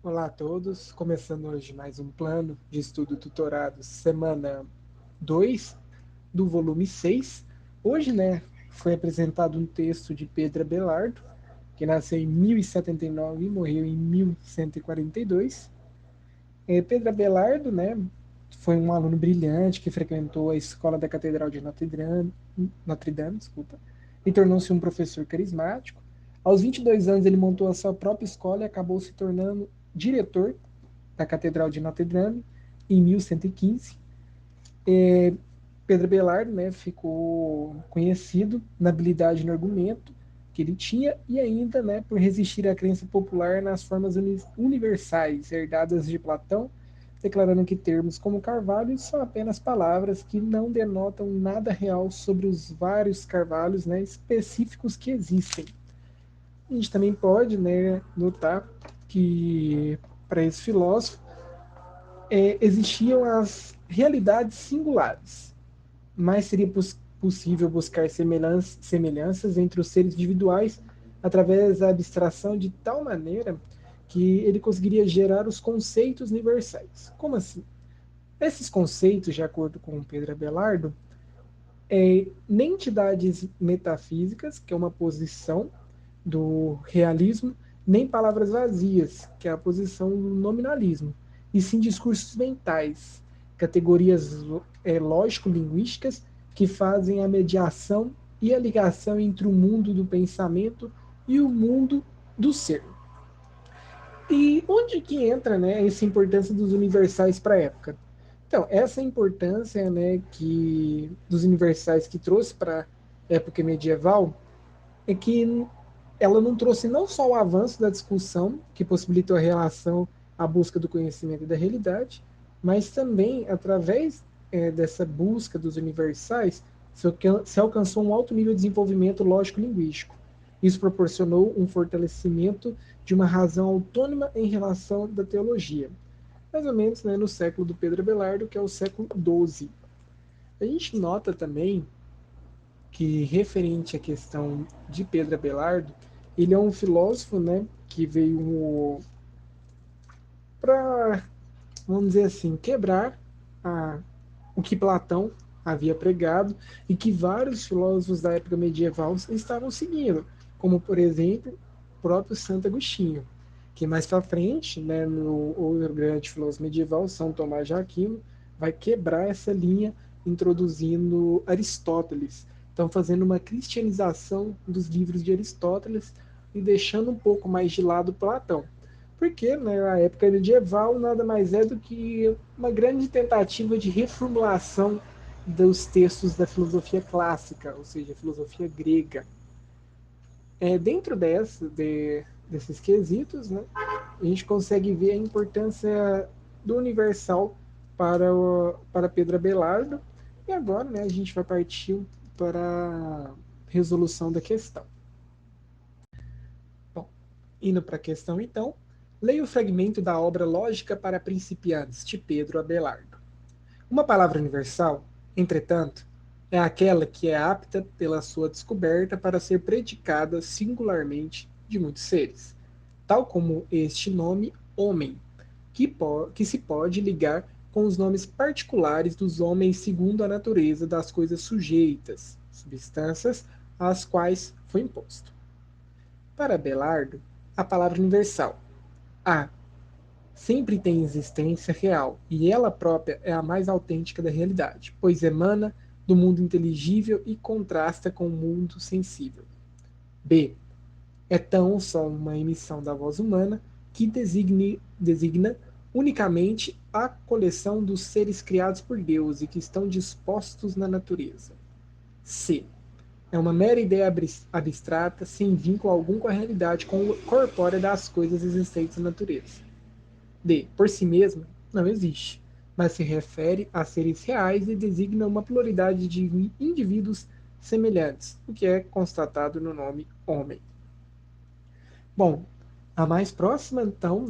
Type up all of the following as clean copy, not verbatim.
Olá a todos, começando hoje mais um plano de estudo tutorado, semana 2 do volume 6. Hoje, foi apresentado um texto de Pedro Abelardo, que nasceu em 1079 e morreu em 1142. Pedro Abelardo, foi um aluno brilhante que frequentou a escola da Catedral de Notre Dame, desculpa, e tornou-se um professor carismático. Aos 22 anos, ele montou a sua própria escola e acabou se tornando diretor da Catedral de Notre Dame em 1115. Pedro Abelardo, ficou conhecido na habilidade no argumento que ele tinha e ainda, por resistir à crença popular nas formas universais herdadas de Platão, declarando que termos como Carvalho são apenas palavras que não denotam nada real sobre os vários carvalhos, específicos que existem. A gente também pode, notar que para esse filósofo existiam as realidades singulares, mas seria possível buscar semelhanças entre os seres individuais através da abstração de tal maneira que ele conseguiria gerar os conceitos universais. Como assim? Esses conceitos, de acordo com Pedro Abelardo, nem entidades metafísicas, que é uma posição do realismo, nem palavras vazias, que é a posição do nominalismo, e sim discursos mentais, categorias lógico-linguísticas que fazem a mediação e a ligação entre o mundo do pensamento e o mundo do ser. E onde que entra, essa importância dos universais para a época? Então, essa importância, que dos universais que trouxe para a época medieval é que ela não trouxe não só o avanço da discussão, que possibilitou a relação, a busca do conhecimento e da realidade, mas também, através dessa busca dos universais, se alcançou um alto nível de desenvolvimento lógico-linguístico. Isso proporcionou um fortalecimento de uma razão autônoma em relação da teologia, mais ou menos no século do Pedro Abelardo, que é o século XII. A gente nota também que, referente à questão de Pedro Abelardo, ele é um filósofo, que veio para, vamos dizer assim, quebrar a, o que Platão havia pregado e que vários filósofos da época medieval estavam seguindo, como, por exemplo, o próprio Santo Agostinho, que mais para frente, no outro grande filósofo medieval, São Tomás de Aquino, vai quebrar essa linha introduzindo Aristóteles. Então, fazendo uma cristianização dos livros de Aristóteles e deixando um pouco mais de lado Platão. Porque, a época medieval nada mais é do que uma grande tentativa de reformulação dos textos da filosofia clássica, ou seja, filosofia grega. Dentro desses quesitos, a gente consegue ver a importância do universal para Pedro Abelardo. E agora, a gente vai partir para a resolução da questão. Bom, indo para a questão então, leia o fragmento da obra Lógica para Principiantes, de Pedro Abelardo. Uma palavra universal, entretanto, é aquela que é apta pela sua descoberta para ser predicada singularmente de muitos seres, tal como este nome homem, que se pode ligar com os nomes particulares dos homens segundo a natureza das coisas sujeitas, substâncias às quais foi imposto. Para Abelardo, a palavra universal, a, sempre tem existência real, e ela própria é a mais autêntica da realidade, pois emana do mundo inteligível e contrasta com o mundo sensível. B. É tão só uma emissão da voz humana que designa unicamente a coleção dos seres criados por Deus e que estão dispostos na natureza. C. É uma mera ideia abstrata, sem vínculo algum com a realidade corpórea das coisas existentes na natureza. D. Por si mesma, não existe, mas se refere a seres reais e designa uma pluralidade de indivíduos semelhantes, o que é constatado no nome homem. Bom, a mais próxima, então,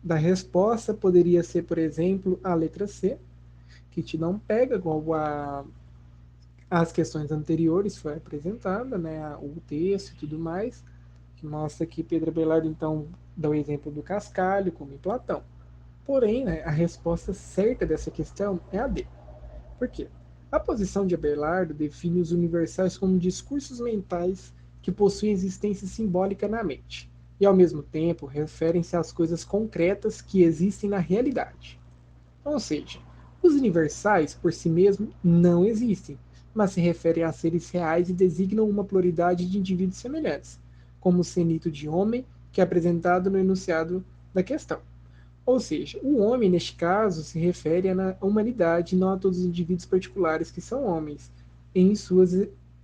da resposta poderia ser, por exemplo, a letra C, que te não pega, como as questões anteriores foi apresentada, o texto e tudo mais, que mostra que Pedro Abelardo, então, dá o exemplo do cascalho, como em Platão. Porém, né, a resposta certa dessa questão é a D. Por quê? A posição de Abelardo define os universais como discursos mentais que possuem existência simbólica na mente, e ao mesmo tempo referem-se às coisas concretas que existem na realidade. Ou seja, os universais por si mesmos não existem, mas se referem a seres reais e designam uma pluralidade de indivíduos semelhantes, como o senito de homem que é apresentado no enunciado da questão. Ou seja, o homem, neste caso, se refere à humanidade, não a todos os indivíduos particulares que são homens, em suas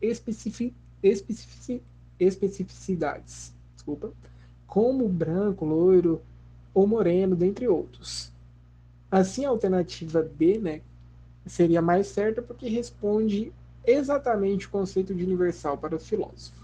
especifici- especifici- especificidades, desculpa, como branco, loiro ou moreno, dentre outros. Assim, a alternativa B, né, seria mais certa porque responde exatamente o conceito de universal para os filósofos.